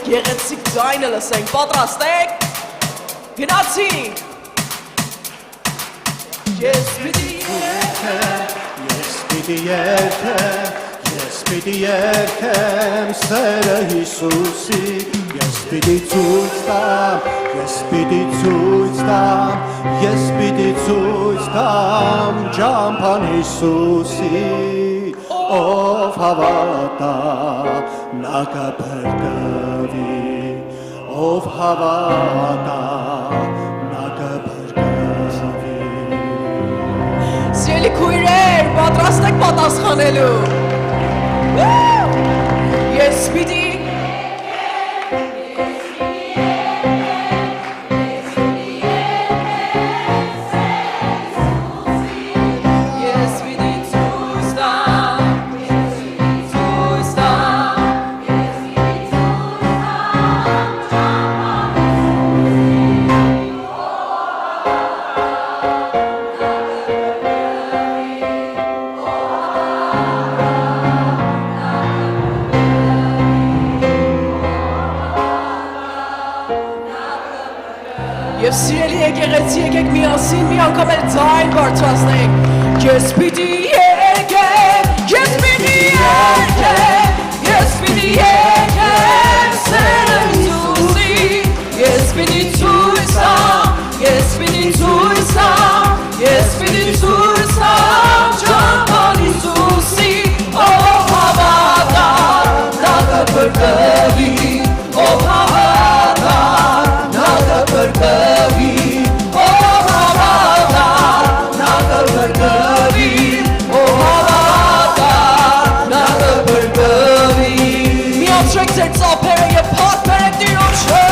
Գեղեցիկ ձայնը լսենք, պատրաստ եք, գնացինք։ Ես պիտի երգեմ սերը Հիսուսի, ես պիտի ցույց տամ ճամփան Հիսուսի, ով հավատա նա կփրկվի, ով հավատա նա կփրկվի։ Սիրելի քույրեր, պատրաստ եք պատասխանելու։ Ես պիտի Եվ սիրելի եկեղեցի եկեք միասին մի անգամ էլ ձայն բարձրացնենք Ես պիտի եկեմ Ես պիտի եկեմ Ես պիտի եկեմ Սերը Հիսուսի Ես պիտի ցույց տամ Ես պիտի ցույց տամ Ես պիտի ցույց տամ Ճամփան Հիսուսի Ով հավատա նա կփրկվի Ով հավատա նա կփրկվի Ով հավատա նա կփրկվի Ով հավատա նա կփրկվի Միացրեք ձեր ծափերը եւ փաթփերեք Տիրոջը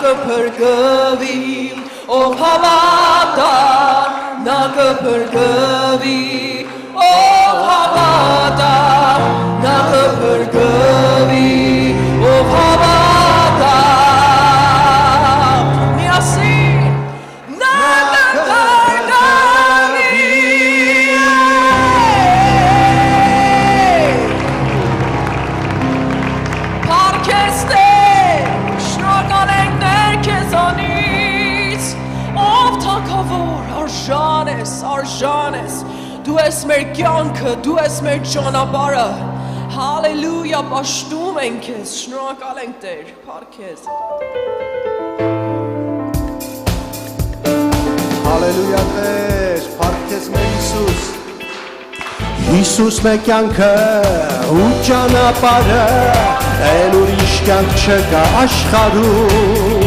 կփրկվի ով հավատա նա կփրկվի ով հավատա նա կփրկվի ով հավատա միասին նա կփրկվի Փառքեստե Արժան ես, դու ես մեր կյանքը, դու ես մեր ճանապարհը, հալելույա, պաշտում ենք քեզ, շնորհակալ ենք Տեր, փառք քեզ։ Հալելույա Տեր, փառք քեզ մեր Հիսուս։ Հիսուս մեր կյանքը ու ճանապարհը, էլ ուրիշ կյանք չկա աշխարհում։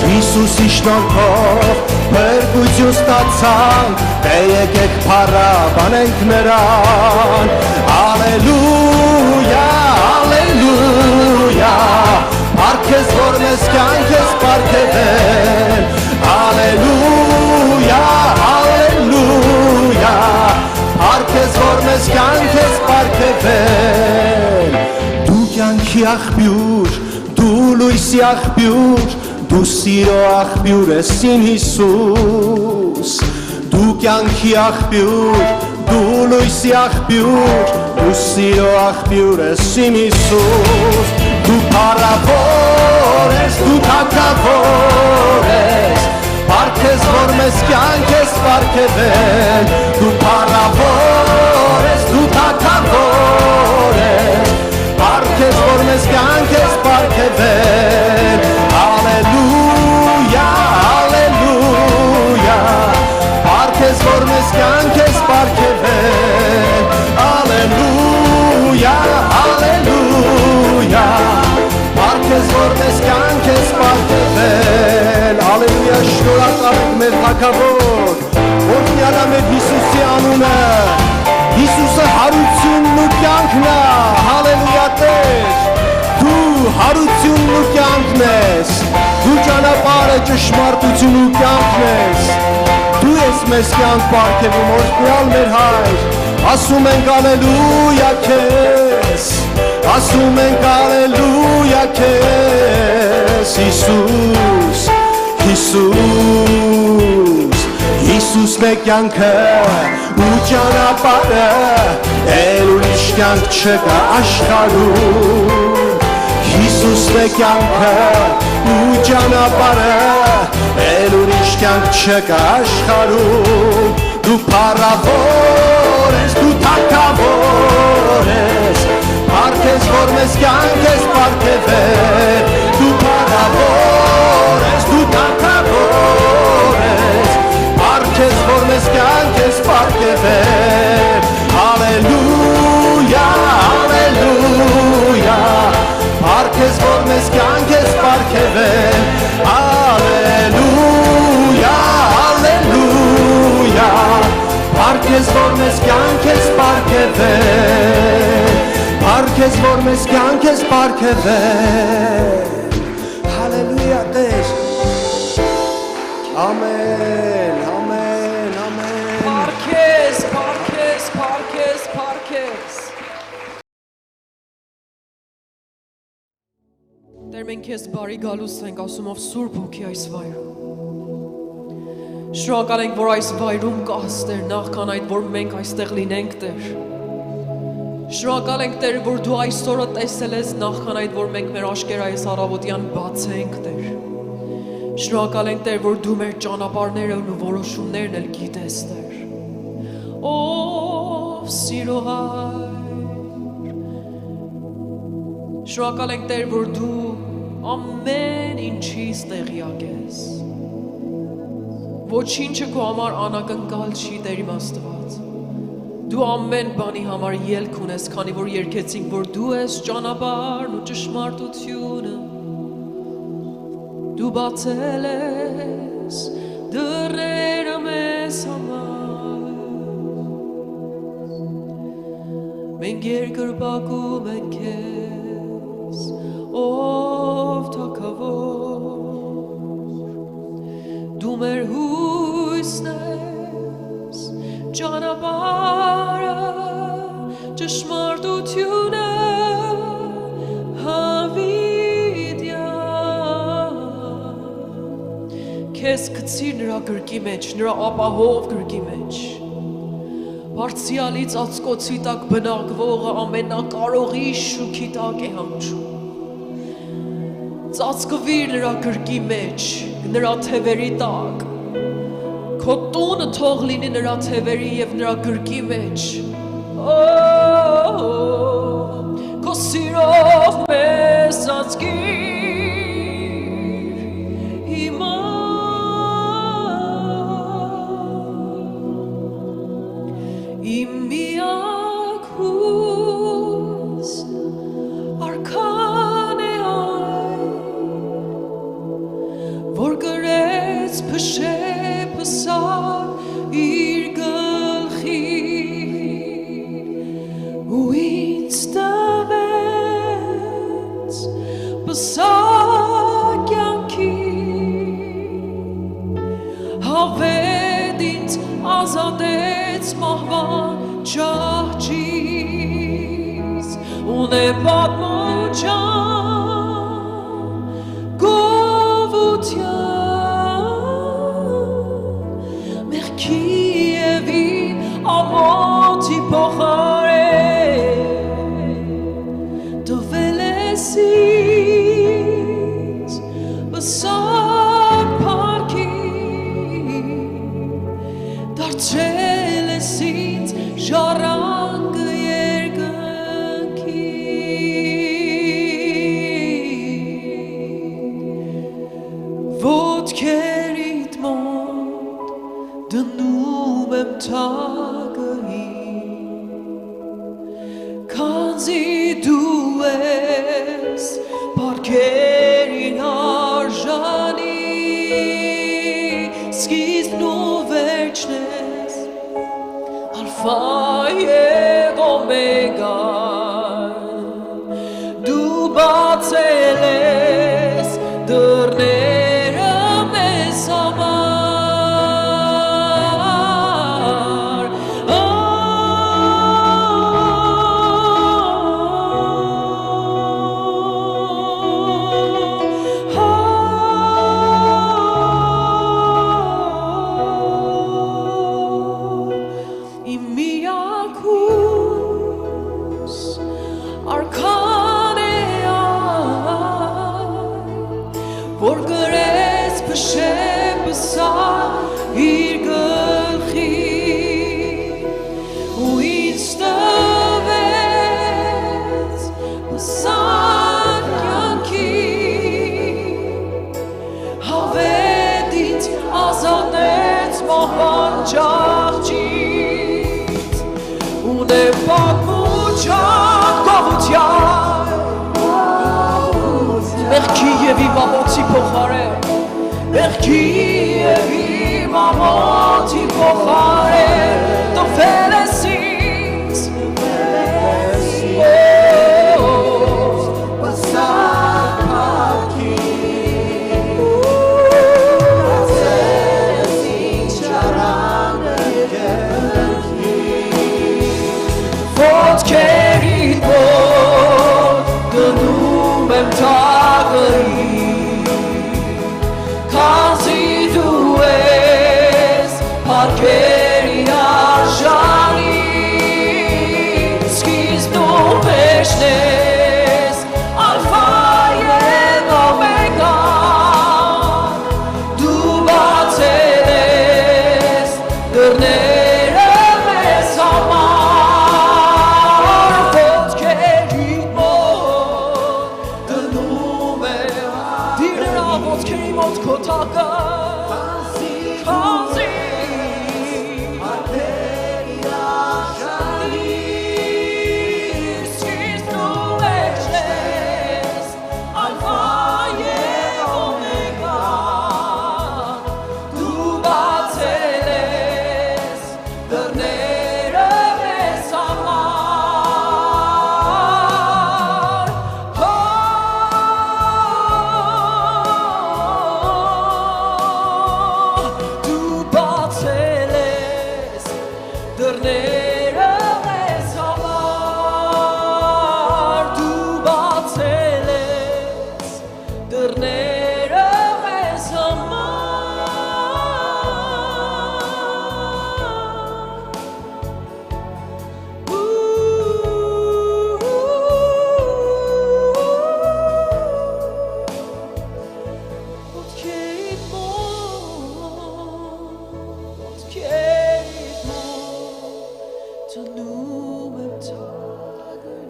Հիսուսի շնորհով փրկություն ստացանք, դե եկեք փառաբանենք նրան, Ալելույա, Ալելույա, փառք քեզ, որ մեզ կյանք ես պարգևել, Ալելույա, Ալելույա, փառք քեզ, որ մեզ կյանք ես պարգևել, դու կյանքի աղբյուր, դու լույսի աղբյուր, Դու սիրո աղբյուր ես իմ Հիսուս, դու կյանքի աղբյուր, դու լույսի աղբյուր, դու սիրո աղբյուր ես իմ Հիսուս, դու փառավոր ես, դու թագավոր ես, փառք քեզ, որ մեզ կյանք ես պարգևել, դու փառավոր ես, դու թագավոր ես, փառք քեզ, որ մեզ կյանք ես պարգևել, Ալելույա, Ալելույա, փառք քեզ, որ մեզ կյանք ես պարգևել, Ալելույա, Ալելույա, փառք քեզ, որ մեզ կյանք ես պարգևել, Ալելույա, շնորհակալ ենք մեր Թագավոր, օրհնյալ է մեր Հիսուսի անունը, Հիսուսը հարությունն ու կյանքն է, հալելույա Տեր, դու հարությունն ու կյանքն ես, դու ճանապարհը ճշմարտություն ու կյանքն ես, դու ես մեզ կյանք պարգևում, օրհնյալ մեր Հայր, ասում ենք ալելույա քեզ, ասում ենք ալելույա քեզ, Հիսուս, Հիսուս, Հիսուս մեր կյանքը ու ճանապարհը, էլ ուրիշ կյանք չկա աշխարհում, Հիսուս մեր կյանքը ու ճանապարհը, էլ ուրիշ կյանք չկա աշխարհում, դու փառավոր ես, դու թագավոր ես, փառք քեզ, որ մեզ կյանք ես պարգևել, դու փառավոր ես, դու թագավոր ես, փառք քեզ, որ մեզ կյանք ես պարգևել, Ալելույա, Ալելույա, փառք քեզ, որ մեզ կյանք ես պարգևել, Ալելույա, Ալելույա, փառք քեզ, որ մեզ կյանք ես պարգևել, փառք քեզ, որ մեզ կյանք ես պարգևել, Հալելույա Տեր, ամեն, ամեն, ամեն, Փառք քեզ, փառք քեզ, փառք քեզ, փառք քեզ Տեր մենք քեզ բարի գալուստ ենք ասում ով Սուրբ Հոգի այս վայրում։ Շնորհակալ ենք, որ այս վայրում կաս Տեր, նախքան այդ որ մենք այստեղ լինենք Տեր։ Շնորհակալ ենք Տեր, որ դու այս օրը տեսել ես նախքան այդ որ մենք մեր աշկերը այս առավոտյան բացենք Տեր։ Շնորհակալ ենք Տեր, որ դու մեր ճանապարհներն ու որոշումներն էլ գիտես Տեր։ Ով սիրո Հայր։ Շնորհակալ ենք Տեր, որ դու ամեն ինչից տեղյակ ես։ Ոչինչը քո համար անակնկալ չի Տեր իմ Աստված։ Դու ամեն բանի համար ելք ունես, քանի որ երգեցինք, որ դու ես ճանապարհն ու ճշմարտությունը։ Դու բացել ես դռները մեզ համար։ Մենք երկրպագում ենք քեզ, ով թագավոր։ Դու մեր հույսն ես, ճանապարհը, ճշմարտությունը, հավիտյան։ Քեզ գցի նրա գրկի մեջ, նրա ապահով գրկի մեջ։ Բարձրյալի ծածկոցի տակ բնակվողը ամենակարողի շուքի տակ է հանգչում։ Ծածկվիր նրա գրկի մեջ, նրա թևերի տակ։ Քո տունը թող լինի նրա թևերի և նրա գրկի մեջ։ Քո սիրով մեզ ծածկիր հիմա։ Իմ միակ հույս արքան է այն, որ գրեց փշեպսար իր գլխին ու ինձ տվեց պսակ կյանքին, հավետ ինձ ազատեց մահվան ճահճից, ունե պատմության գովության, մեղքի և իմ ամոթի փոխարեն տվել ես ինձ պսակ փառքին, դարձրել ես ինձ ժառանգը երկնքի։ Ոտքերիդ մոտ դնում եմ թագին, քանզի դու ես փառքերին արժանի, սկիզբն ու վերջն ես, ալֆա և օմեգան, դու բացել ես դռները մեզ համար։ Իմ միակ հույս արքան է այն, որ գրեց փշեպսար իր գլխին ու ինձ տվեց պսակ կյանքին, հավետ ինձ ազատեց մահվան ճահճից, ունե պատմության գովության, մեղքի և իմ ամոթի փոխարեն, մեղքի և իմ ամոթի փոխարեն տվել ես ինձ պսակ փառքին, դարձրել ես ինձ ժառանգը երկնքի։ Ոտքերիդ մոտ դնում եմ թագը մեջն ես, ալֆա և օմեգա, դու բացել ես դռները մեզ համար, ոտքերի մոտ դնում է դիրնրա ոտքերի մոտ քո տակը, քանզի դռները մեզ համար, դու բացել ես դռները մեզ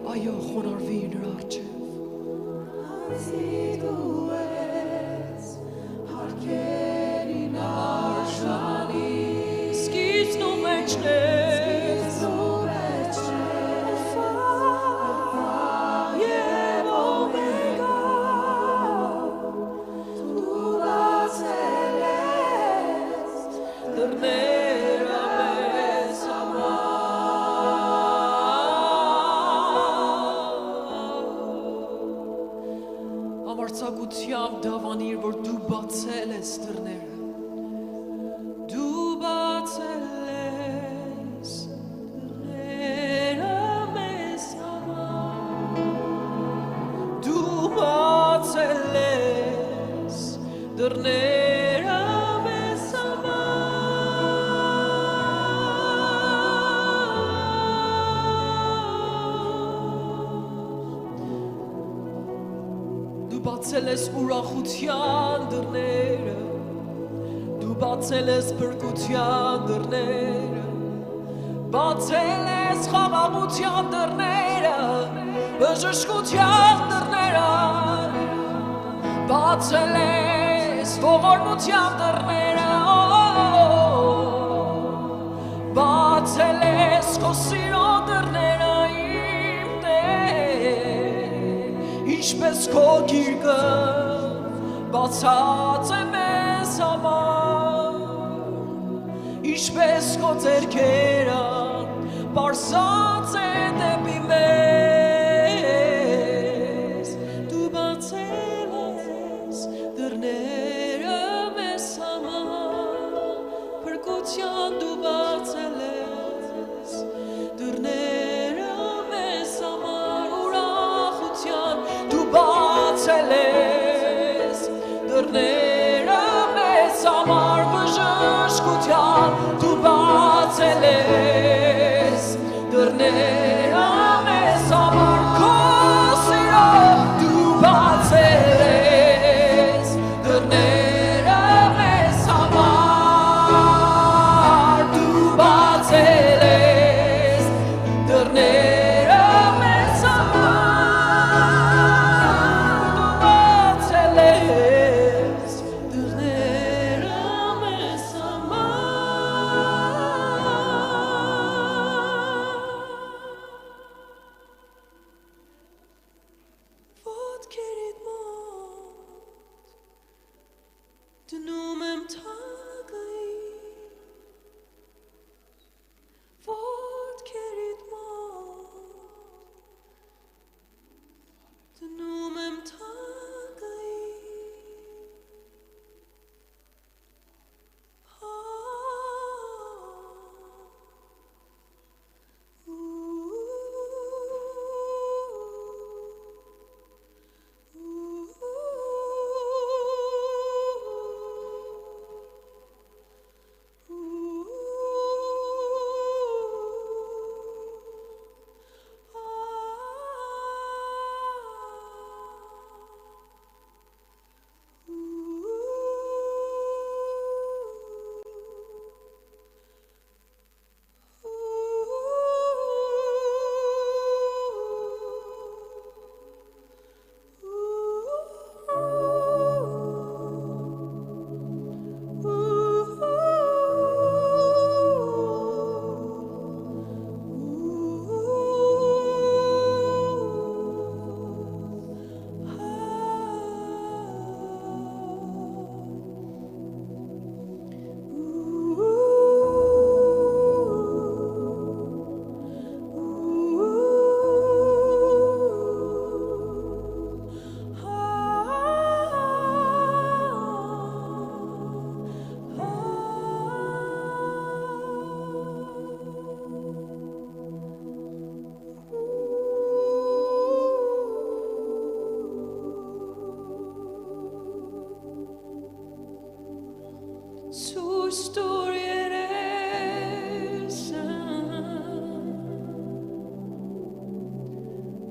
Այո, խոնարհվի նրա առջև Դու ես հարկերին արժանի Սկիզբն ու մեջն ես Ալֆա և օմեգա Դու բացել ես դռները մեզ Համարձակությամբ դավանիր, որ դու բացել ես դռները, դու բացել ես դռները մեզ համար, դու բացել ես դռները մեզ Դու բացել ես ուրախության դռները, դու բացել ես փրկության դռները, բացել ես խաղաղության դռները, բժշկության դռները, բացել ես ողորմության դռները, բացել ես քո սիրո դռները իմ Տեր, ինչպես քո գիրկը բացած է մեզ համար, ինչպես քո ձեռքերը պարզած է դեպի մեզ, դու բացել ես դռները մեզ համար, փրկության դու բացել ես դռները մեզ համար, ուրախության դու բացել ես դռները մեզ համար, բժշկության դու բացել ես դռները մեզ համար, քո սիրո դու բացել ես դռները մեզ համար, դու բացել ես դռները մեզ համար, դու բացել ես դռները մեզ համար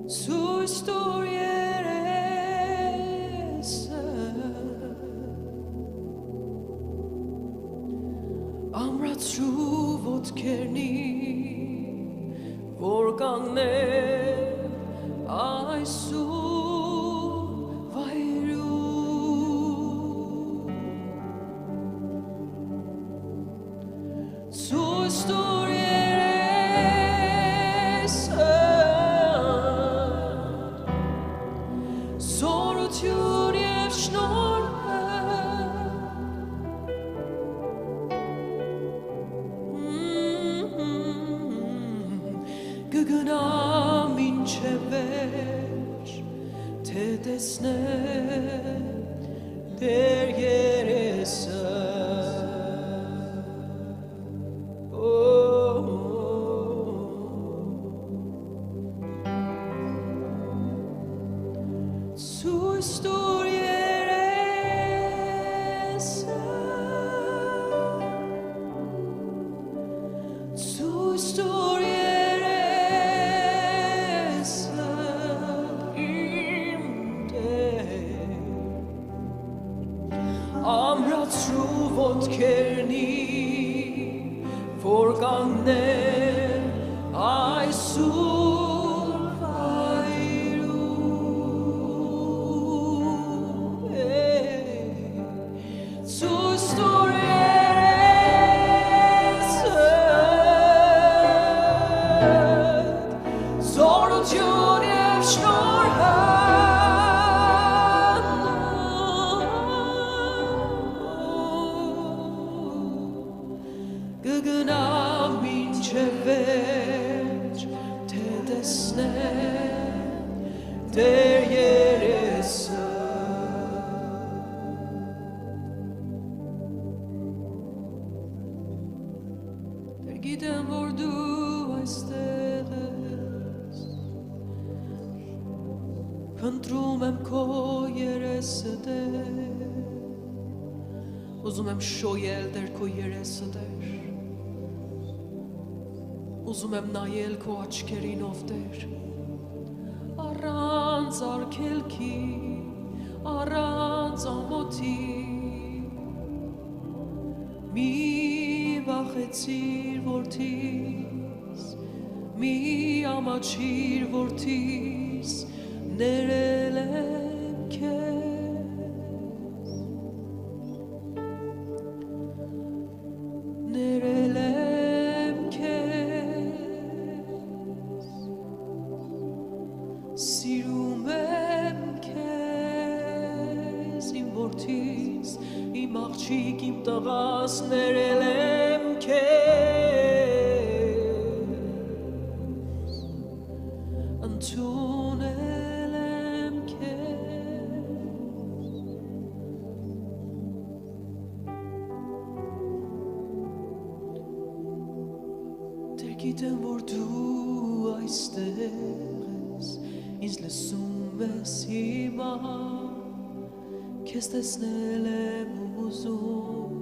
Sus երեսը ամրացրու ոտքերնի որ կանգնեմ այսուր վայրում Sus երեսը Սորություն և շնորհը Կգնամ ինչ է վեր թե տեսնեմ Տեր երեսը Sus տուր երեսը Sus տուր երեսը իմ Տեր ամրացրու ոտքերնի որ կանգնեմ այսուր վայրում Sus տուր երեսը Զորություն և շնորհը Կգնամ ինչ է վեր թե տեսնեմ Տեր երեսը Տեր գիտեմ որ դու այստեղ ես Փնտրում եմ քո երեսը Տեր Ուզում եմ շոյել Տեր քո երեսը Տեր Ուզում եմ նայել քո աչքերինով Տեր Առանց արգելքի առանց ամոթի Մի վախեցիր որդիս Մի ամաչիր որդիս Ներել եմ քեզ Ներել եմ քեզ Սիրում եմ քեզ Իմ որդիս Իմ աղջիկ իմ տղաս Ներել եմ քեզ Ընդունել եմ քեզ Տեր գիտեմ որ դու այստեղ ես Ինձ լսում ես հիմա Քեզ տեսնել եմ ուզում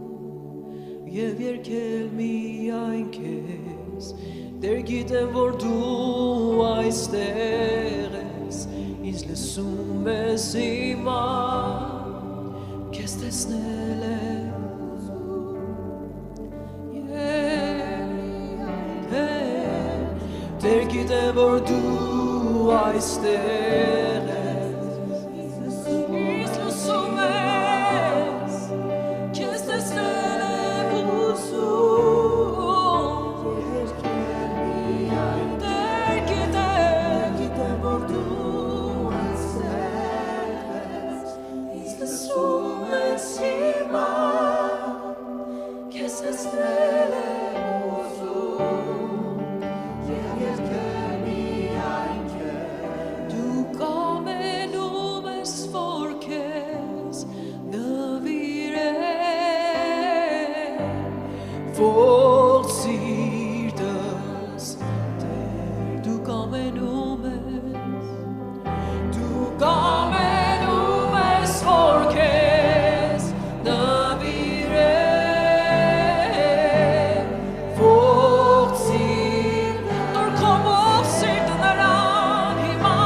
Եվ երգել միայն քեզ Տեր գիտեմ որ դու այստեղ ես Ինձ լսում ես հիմա Քեզ տեսնել եմ ուզում Տեր գիտեմ որ դու այստեղ ես Ինձ լսում ես Քեզ տեսնել եմ ուզում Տեր գիտեմ որ դու այստեղ ես Ինձ լսում ես հիմա Քեզ տեսնել եմ ուզում Դու կամենում ես որ քեզ նվիրեմ Ողջ սիրտս Տեր դու կամենում ես որ քեզ նվիրեմ Ողջ սիրտս Տոր քո ողջ սիրտը նրան հիմա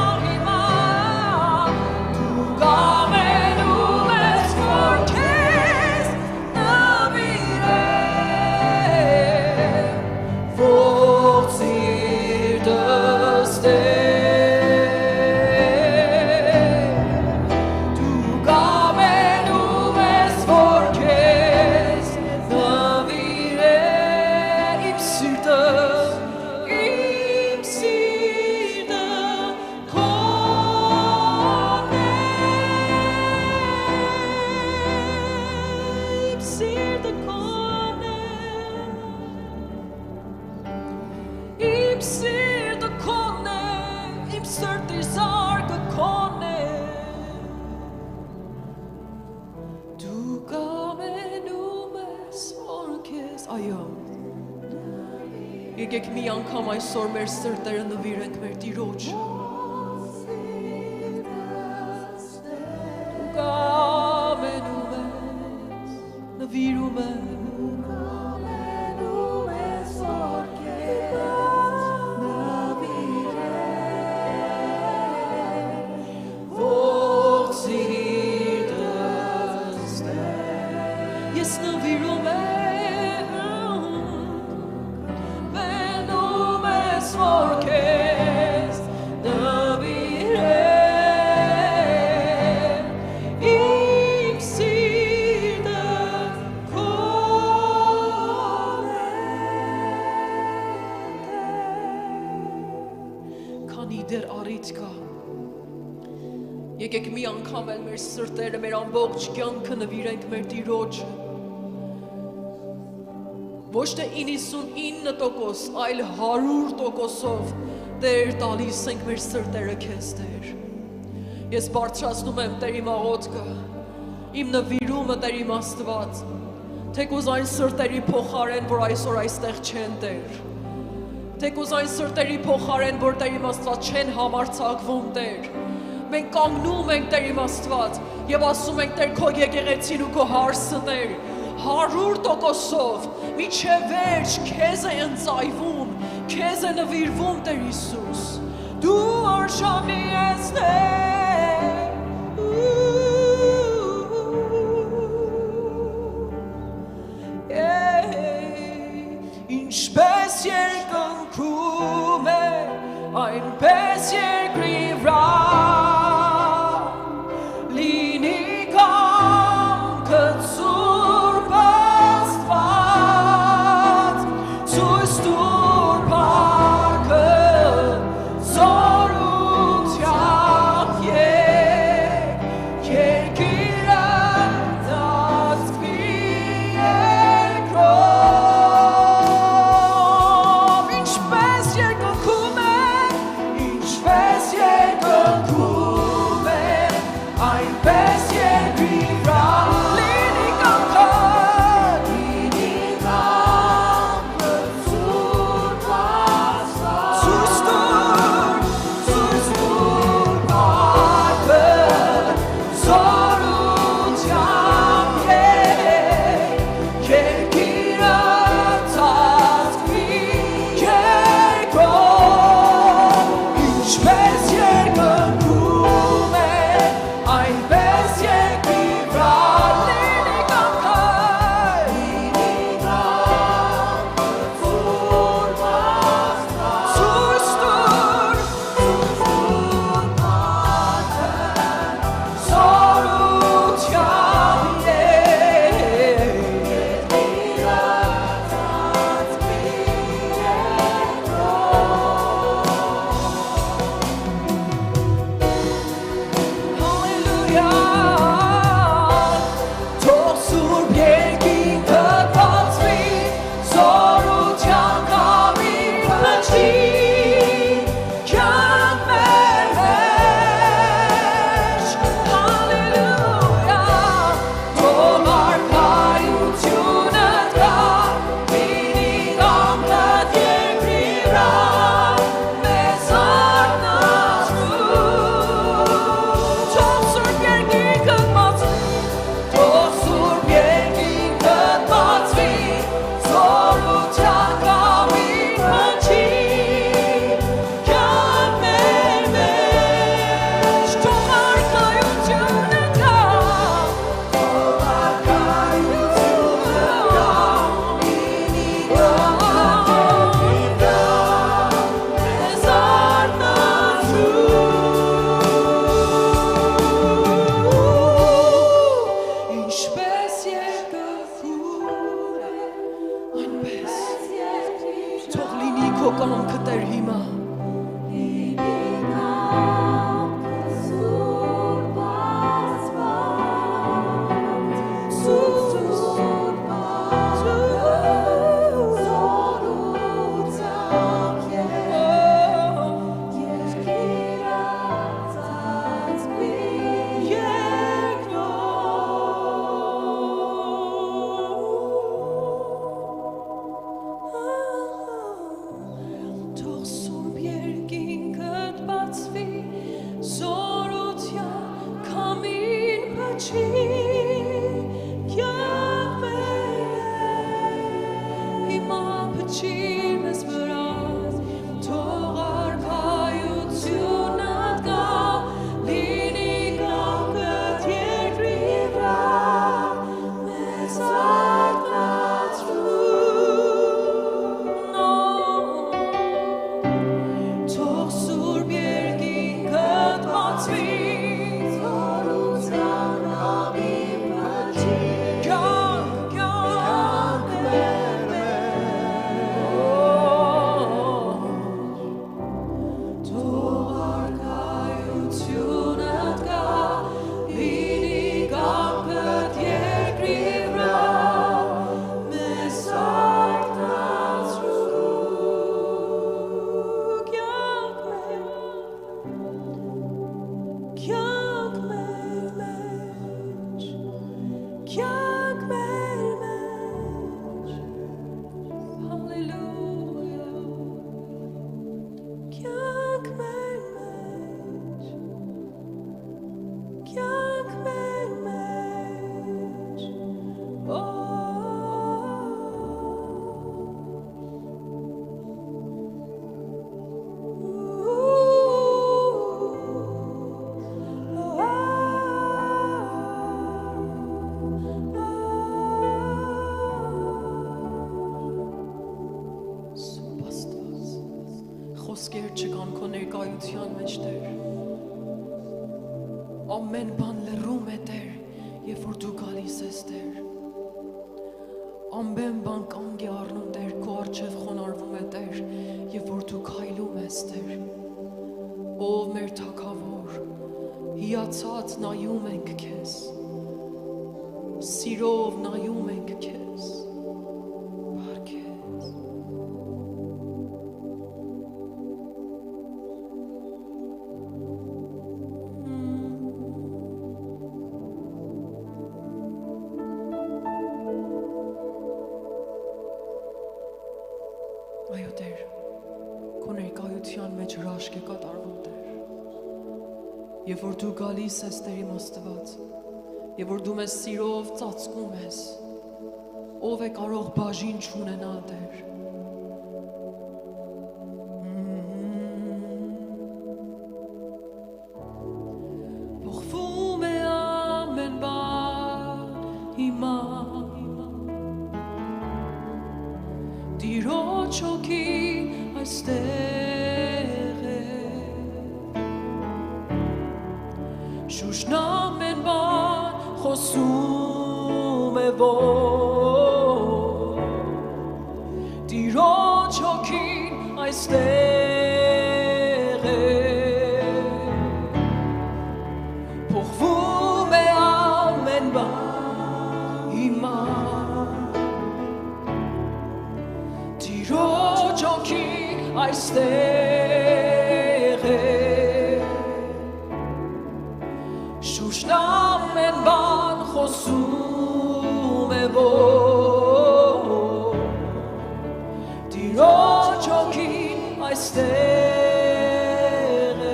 Եկեք մի անգամ այսօր մեր սրտերը նվիրենք մեր Տիրոջ։ Դու կամենում ես, նվիրում ես, ես նվիրում եմ դեր առիթ կա։ Եկեք մի անգամ էլ մեր սրտերը, մեր ամբողջ կյանքը նվիրենք մեր Տիրոջը։ Ոչ թե 99%, այլ 100%-ով Տեր տալիս ենք մեր սրտերը քեզ Տեր։ Ես բարձրացնում եմ Տեր իմ աղոթքը, իմ նվիրումը Տեր իմ Աստված, թեկուզ այն սրտերի փոխարեն, որ այսօր այստեղ չեն Տեր։ Թեկուզ այն սրտերի փոխարեն, որ Տեր իմ Աստված չեն համարձակվում Տեր։ Մենք կանգնում ենք Տեր իմ Աստված եւ ասում ենք Տեր քո եկեղեցին ու քո հարսը Տեր 100%-ով միջև վերջ քեզ է ընծայվում, քեզ է նվիրվում Տեր Հիսուս։ Դու արժանի ես Ինչպես երկնքում է, այնպես երկրի վրա լինի կամքդ Սուրբ Աստված, ցույց տուր փառքը զորությամբ երկիրը դարձվի երկրով Ինչպես քո ներկայության մեջ Տեր։ Ամեն բան լռում է Տեր, երբ որ դու գալիս ես Տեր։ Ամեն բան կանգ է առնում Տեր, քո առջև խոնարհվում է Տեր, երբ որ դու քայլում ես Տեր։ Ով մեր Թագավոր, հիացած նայում ենք քեզ, սիրով նայում ենք քեզ, բարքեզ։ Այո Տեր, քո ներկայության մեջ հրաշք է կատարվում Տեր։ Երբ որ դու գալիս ես Տեր իմ Աստված, երբ որ դու մեզ սիրով ծածկում ես, ով է կարող բաժին չունենալ Տեր։ Փոխվում է ամեն բան հիմա, Տիրոջ հոգին այստեղ է, շուշն ամեն բան խոսում է որ, Տիրոջ հոգին այստեղ է, փոխվում է ամեն բան հիմա, Տիրոջ հոգին այստեղ է, շուշն ամեն բան խոսում է որ, Տիրոջ հոգին այստեղ է։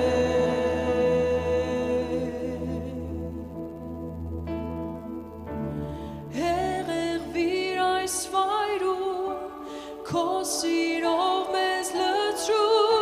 Հեղեղվիր այս վայրում, քո սիրով մեզ լցրու,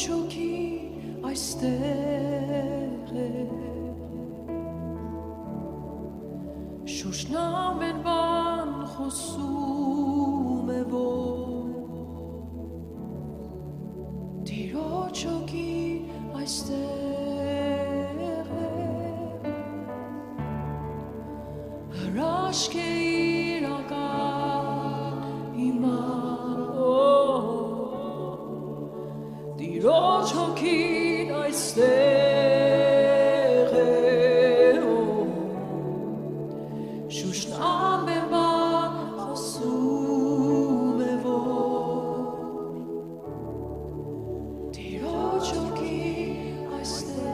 հոգի այստեղ է Շուշն ամեն բան խոսում է որ Տիրոջ հոգի այստեղ է Հրաշք է իրական իման Տիրոջ հոգին այստեղ է Շուշն ամեն բան խոսում է որ Տիրոջ հոգին այստեղ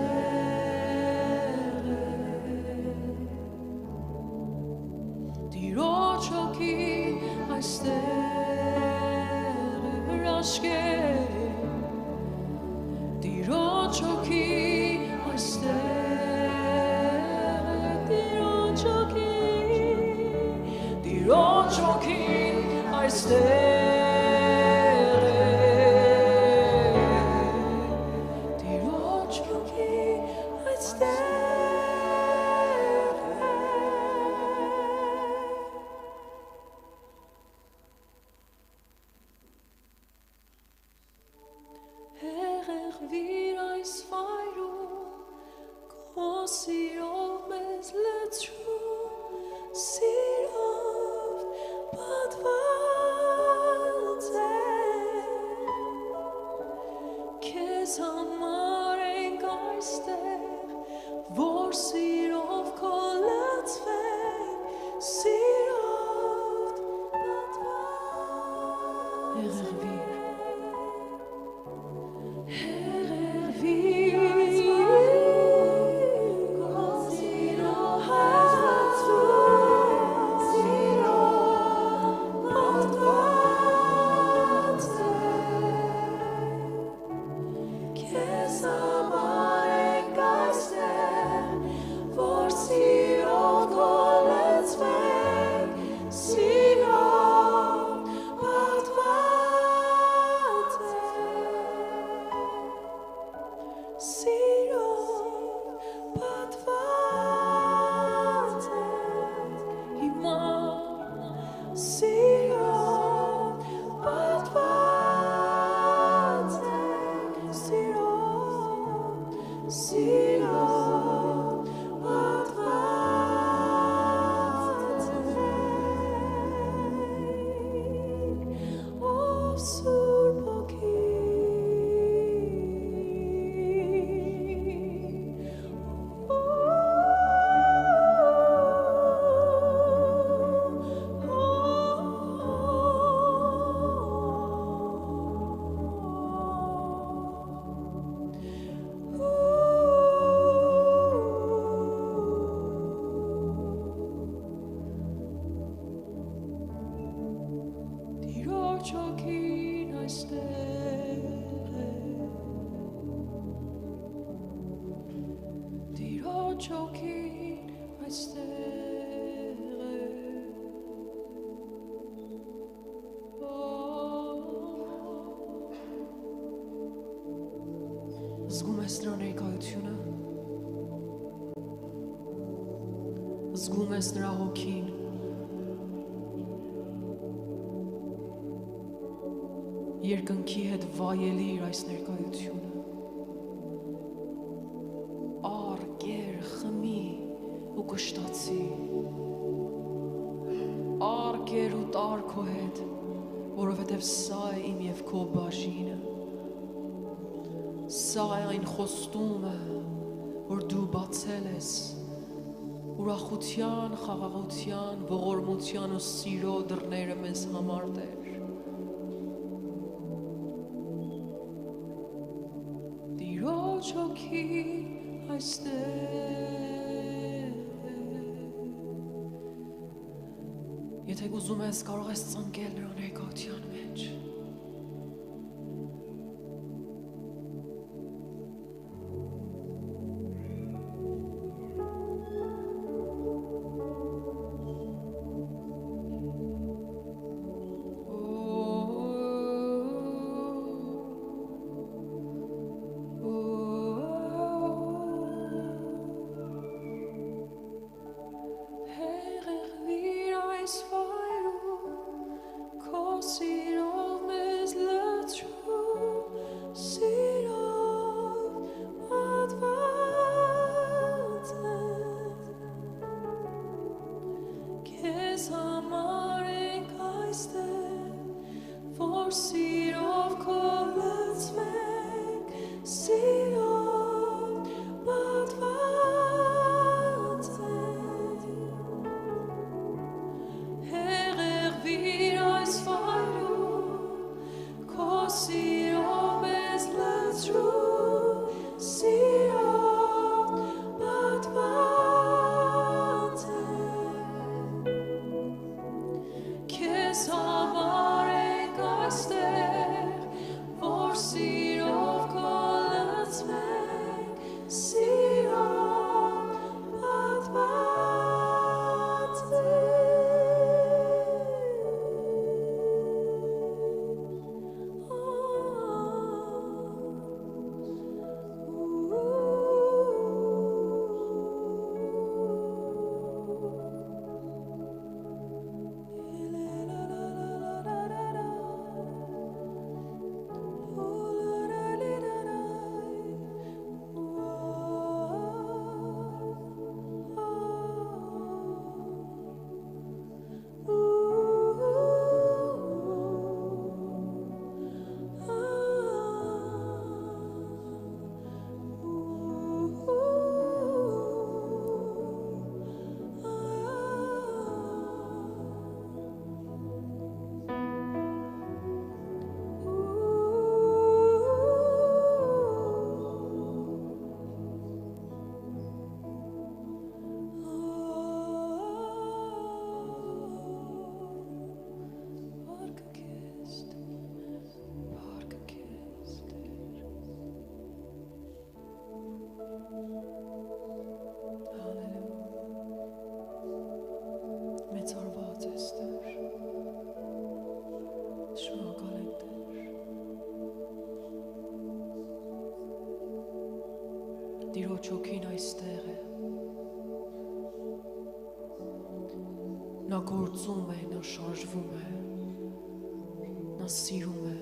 է Տիրոջ հոգին այստեղ է հրաշք է Տիրոջ հոգի այստեղ Տիրոջ հոգի այստեղ Տիրոջ հոգի այստեղ Հեղեղվիր այս վայրում Քո սիրով մեզ լցրու Սիրով պատված է Քեզ համար ենք այստեղ Որ սիրով քո լցվենք Սիրով պատված Հեղեղվիր Choking, I stare. Զգում ես նրա ներկայությունը, զգում ես նրա հոգին, երկնքի հետ վայելիր այս ներկայությունը, ար, կեր, խմի ու կշտացի, ար, կեր ու տար քո հետ, որովհետև սա է իմ և քո բաժինը, սա է այն խոստումը, որ դու բացել ես, ուրախության, խաղաղության, ողորմության ու սիրո դռները մեզ համար Տեր։ Տիրոջ հոգի այստեղ, եթե ուզում ես կարող ես ծնկել նրա ներկայության մեջ։ Սիրով մեզ լցրու, սիրով պատված ենք, Քեզ համար ենք այստեղ, որ սիրով քո լցվենք, սիրով պատված ենք, հեղեղվիր այս վայրում, քո սիրով մեզ լցրու, սիրով պատված ենք, Քեզ համար ենք այստեղ, որ սիրով քո լցվենք, սիրով պատված մեծարված ես Տեր, շնորհակալ ենք Տեր, Տիրոջ հոգին այստեղ է, նա գործում է, նա շարժվում է, նա սիրում է,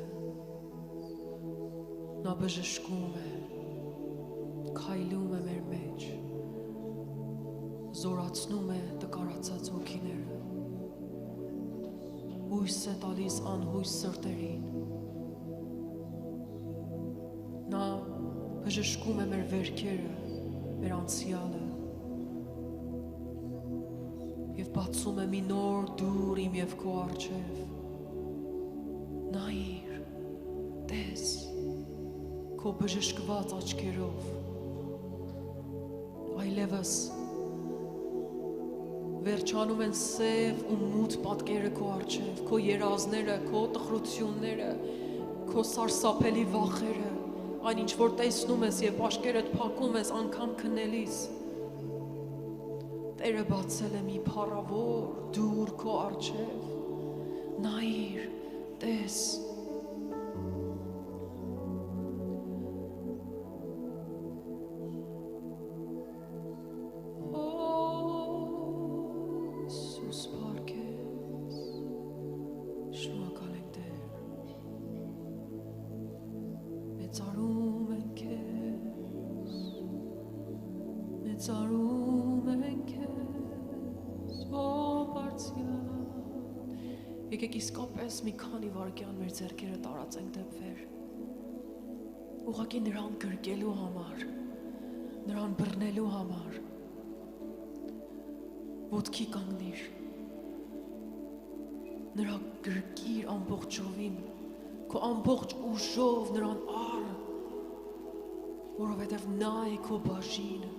նա բժշկում է, քայլում է մեր մեջ, զորացնում է տկարացած հոգիները, հույս է տալիս անհույս սրտերին, նա բժշկում է մեր վերքերը, մեր անցյալը և բացում է մի նոր դուռ իմ և քո առջև, նայիր, տես, քո բժշկված աչքերով, այլևս վերջանում են սև ու մութ պատկերը քո առջև, քո երազները, քո տխրությունները, քո սարսափելի վախերը, այն ինչ որ տեսնում ես և աչքերդ փակում ես անգամ քնելիս, Տերը բացել է մի փառավոր դուռ քո առջև, նայիր, տես, մեծարում ենք քեզ, ով բարձրյալ, եկեք իսկապես մի քանի վայրկյան մեր ձեռքերը տարածենք դեպվեր, ուղղակի նրան գրկելու համար, նրան բռնելու համար, ոտքի կանգնիր, նրա գրկիր ամբողջովին, քո ամբողջ ուժով նրան առ, որովհետև նա է քո բաժինը,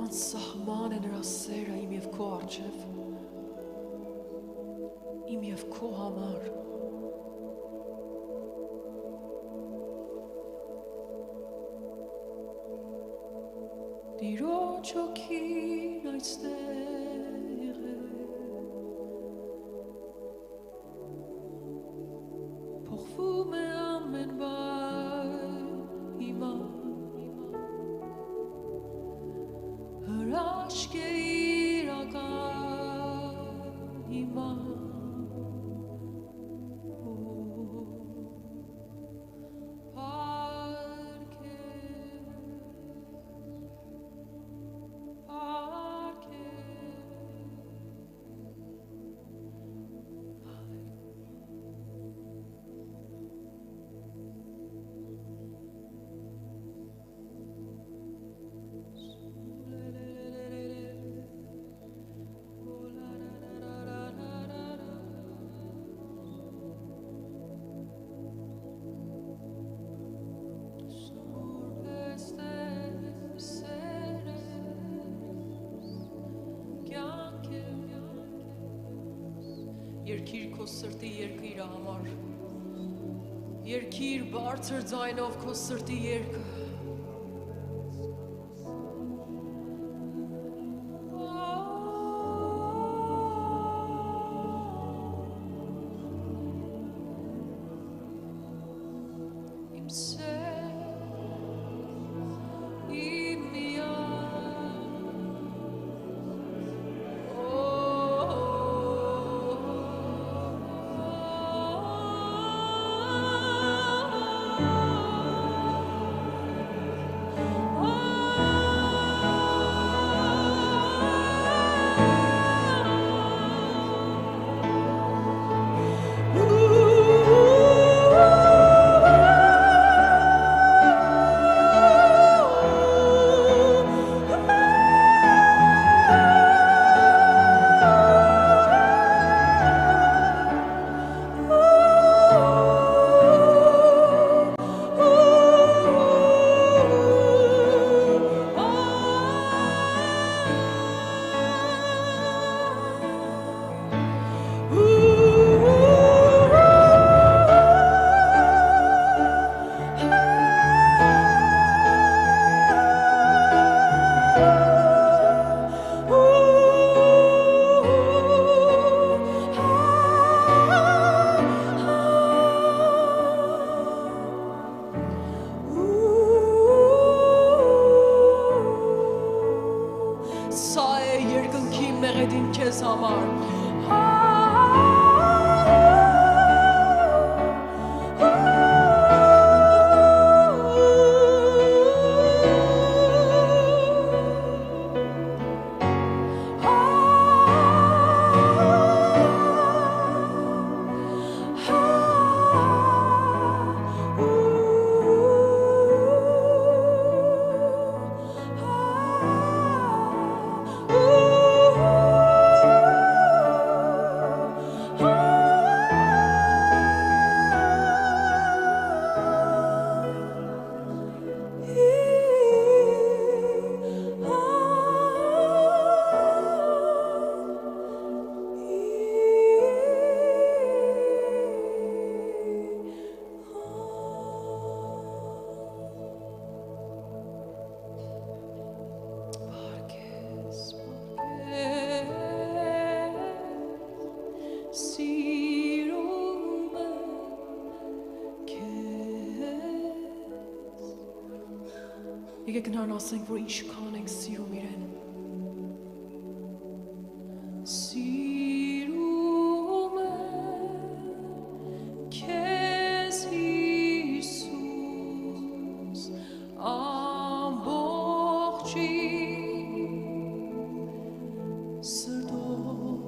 անսահման է նրա սերը իմ և քո առջև, իմ և քո համար, Տիրոջ հոգին այստեղ է, փոխվում է ամեն բան հիմա, հրաշք է իրական հիմա, Երկիր քո սրտի երգը իր համար Երկիր բարձր ձայնով քո սրտի երգը Իմ սեր Իմ Սա է երկնքի մեղեդին քեզ համար Եկեք նրան ասենք, որ ինչքան ենք սիրում իրեն Սիրում եմ քեզ Հիսուս ամբողջի սրտով